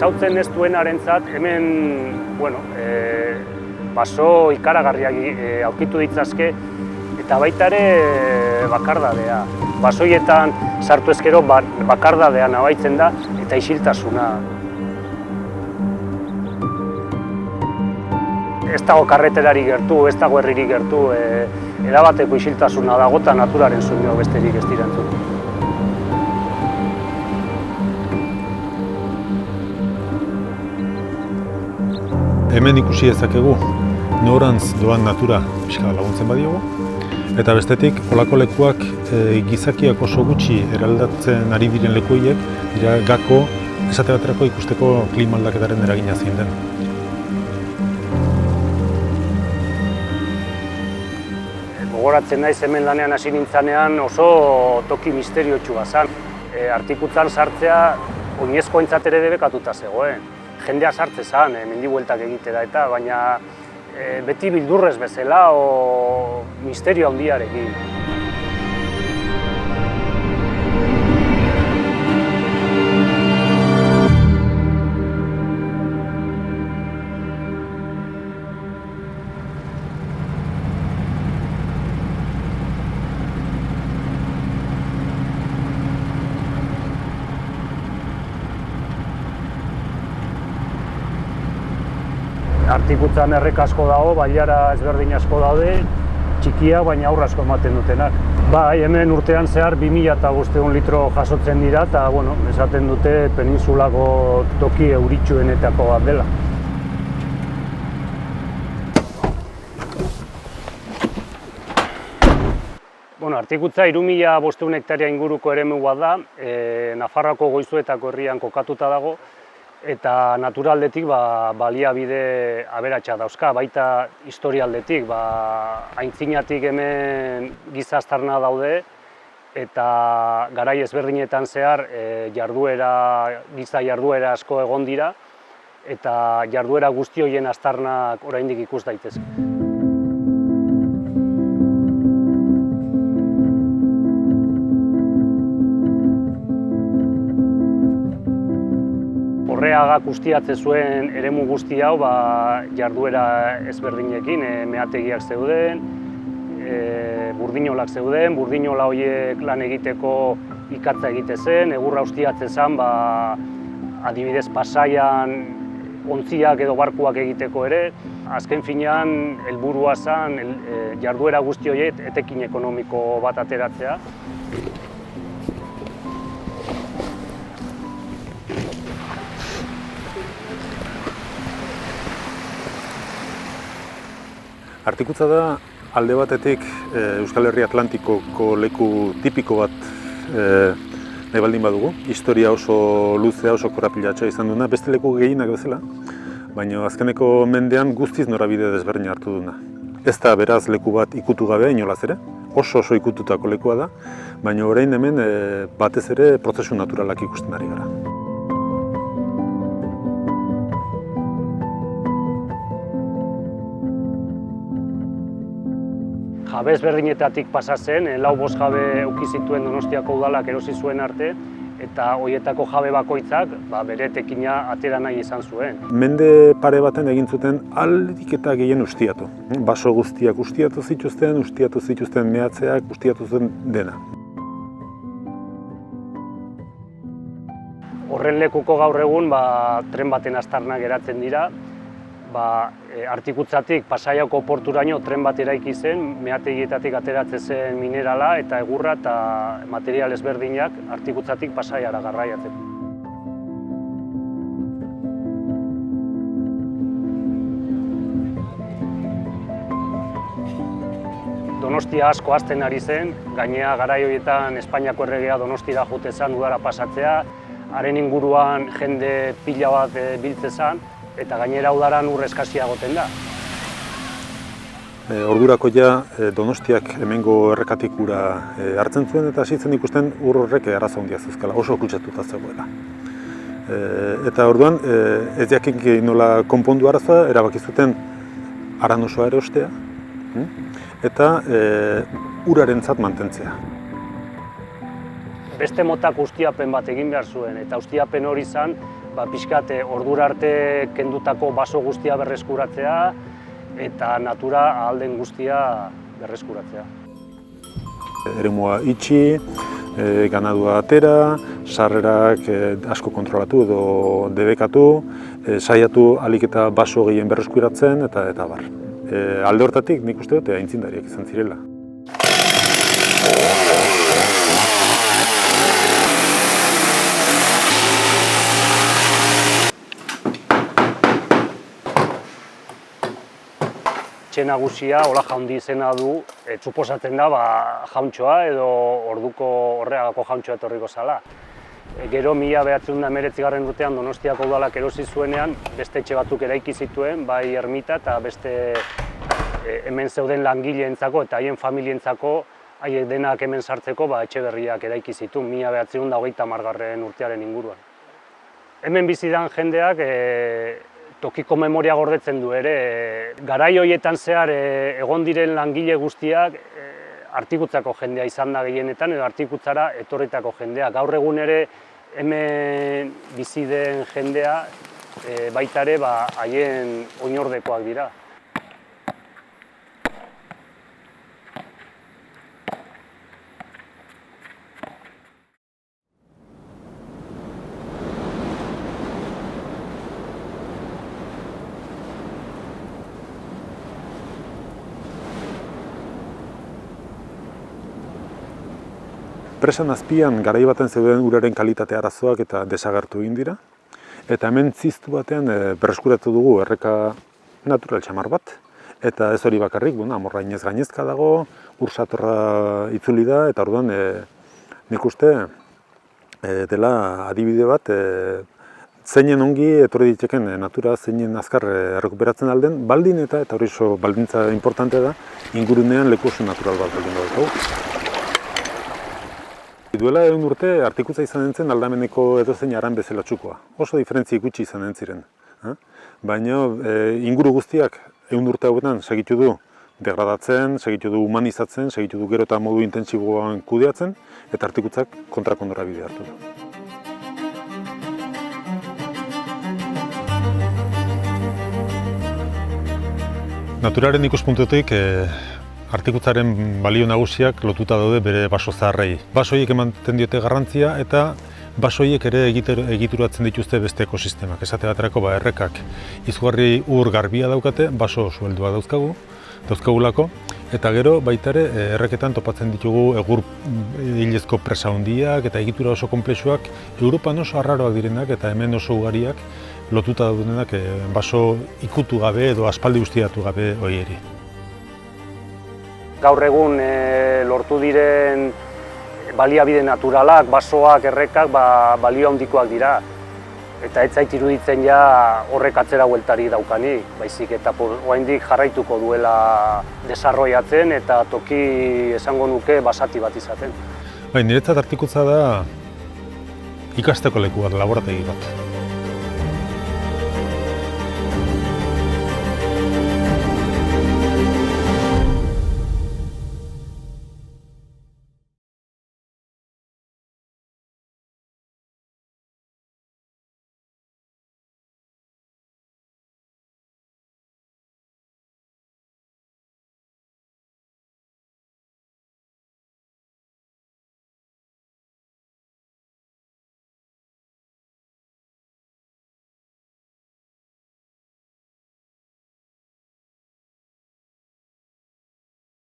ezautzen ez duenarentzat hemen, baso ikaragarriak aurkitu ditzazke, eta baita ere bakardadea. Basoietan sartu ezkero bakardadea nabaitzen da eta isiltasuna. Ez dago karreterari gertu, ez dago herririk gertu, erabateko isiltasuna dago eta naturaren soinu besterik ez dira entzuten. Hemen ikusi dezakegu norantz doan natura pixka laguntzen badiogu. Eta bestetik, holako lekuak gizakiak oso gutxi eraldatzen ari diren lekuiek dira gako esate baterako ikusteko klima aldaketaren eragina zein den. Gogoratzen naiz hemen lanean hasi nintzanean oso toki misteriotsua zen. Artikutzan sartzea oinezkoentzat ere debekatuta zegoen. Jendea sartze zen, mendibueltak egitera eta, baina beti bildurrez bezala o misterio handiarekin. Artikutzan errek asko dago, bailara ezberdin asko daude, txikiak baina aurre asko ematen dutenak. Bai, hemen urtean zehar 2500 litro jasotzen dira eta esaten dute peninsulako toki euritsuenetako bat dela. Artikutza 3500 hektaria inguruko eremu bat da, Nafarroako Goizuetako herrian kokatuta dago, eta naturaldetik baliabide aberatsa dauzka, baita historialdetik, aintzinatik hemen giza aztarna daude, eta garai ezberdinetan zehar giza jarduera asko egon dira, eta jarduera guzti horien aztarnak oraindik ikus daitezke. Horreagak ustiatze zuen eremu guzti hau jarduera ezberdinekin, meategiak zeuden, burdinolak zeuden, burdinola horiek lan egiteko ikatza egite zen, egurra ustiatze zen, adibidez Pasaian ontziak edo barkuak egiteko ere. Azken finean, helburua zen jarduera guzti horiek etekin ekonomiko bat ateratzea. Artikutza da alde batetik Euskal Herri Atlantikoko leku tipiko bat nahi baldin badugu. Historia oso luzea, oso korapilatxoa izan duena, beste leku gehienak bezala, baina azkeneko mendean guztiz norabide desberdina hartu duena. Ez da beraz leku bat ikutu gabe inolaz ere, oso ikututako lekua da, baina orain hemen batez ere prozesu naturalak ikusten ari gara. Jabe ezberdinetatik pasa zen, 4-5 jabe eduki zituen Donostiako udalak erosi zuen arte, eta horietako jabe bakoitzak bere etekina atera nahi izan zuen. Mende pare baten egin zuten aldik eta gehien ustiatu. Baso guztiak ustiatu zituzten mehatzeak, ustiatu zuten dena. Horren lekuko gaur egun tren baten aztarnak geratzen dira. Artikutzatik Pasaiako porturaino tren bat eraiki zen, meategietatik ateratzen zen minerala eta egurra eta material ezberdinak Artikutzatik Pasaiara garraiatzen. Donostia asko hazten ari zen, gainera garai horietan Espainiako erregea Donostira joate zen udara pasatzea, haren inguruan jende pila bat biltze zen, eta gainera udaran ur eskasia egoten da. Ordurako Donostiak hemengo errekatik ura hartzen zuen eta hasitzen ikusten ur horrek arazo handia zeuzkala, oso kutsatuta zegoela. Eta orduan ez jakin nola konpondu arazoa, erabaki zuten haran osoa erostea eta urarentzat mantentzea. Beste motak ustiapen bat egin behar zuen, eta ustiapen hori zen pixkat ordura arte kendutako baso guztia berreskuratzea eta natura ahal den guztia berreskuratzea. Eremua itxi, ganadua atera, sarrerak asko kontrolatu edo debekatu, saiatu ahalik eta baso gehien berreskuratzen eta bar. Alde hortatik nik uste dut aitzindariak izan zirela. Etxe nagusia, Ola Jaundi izena du, suposatzen da jauntxoa edo orduko horregako jauntxoa etorriko zala. Gero 1919 urtean Donostiako udalak erosi zuenean, beste etxe batzuk eraiki zituen, bai ermita eta beste hemen zeuden langileentzako eta haien familientzako, haiek denak hemen sartzeko etxe berriak eraiki zituen 1930 urtearen inguruan. Hemen bizi den jendeak tokiko memoria gordetzen du ere. Garai horietan zehar egon diren langile guztiak Artikutzako jendea izan da gehienetan edo Artikutzara etorritako jendea. Gaur egun ere hemen bizi den jendea baita ere haien oinordekoak dira. Presan azpian garai baten zeuden uraren kalitate arazoak eta desagertu egin dira. Eta hemen ziztu batean berreskuratu dugu erreka natural txamar bat. Eta ez hori bakarrik, amorrainez gainezka dago, ur satorra itzuli da, eta orduan nik uste dela adibide bat zeinen ongi etorri diteken natura zeinen azkar errekuperatzen alden, baldin eta hori oso baldintza importante da, ingurunean leku oso natural bat baldin daukagu. Duela 100 urte Artikutza izan zen aldameneko edozein aran bezala txukoa. Oso diferentzia gutxi izan ziren. Baina inguru guztiak 100 urte hauetan segitu du degradatzen, segitu du humanizatzen, segitu du gero eta modu intentsiboan kudeatzen, eta Artikutzak kontrako norabidea hartu du. Naturaren ikuspuntutik Artikutzaren balio nagusiak lotuta daude bere baso zaharrei. Basoiek ematen diote garrantzia eta basoiek ere egituratzen dituzte beste ekosistemak. Esate baterako errekak izugarri ur garbia daukate, baso sueldua dauzkagulako, eta gero baita ere erreketan topatzen ditugu egur hilezko presa handiak eta egitura oso konplexuak, Europan oso arraroak direnak eta hemen oso ugariak lotuta daudenak baso ikutu gabe edo aspaldi ustiatu gabe horieri. Gaur egun lortu diren baliabide naturalak, basoak, errekak balio handikoak dira. Eta ez zait iruditzen horrek atzera bueltari daukanik, baizik eta oraindik jarraituko duela desarrollatzen eta toki esango nuke basati bat izaten. Niretzat Artikutza da ikasteko leku bat, laborategi bat.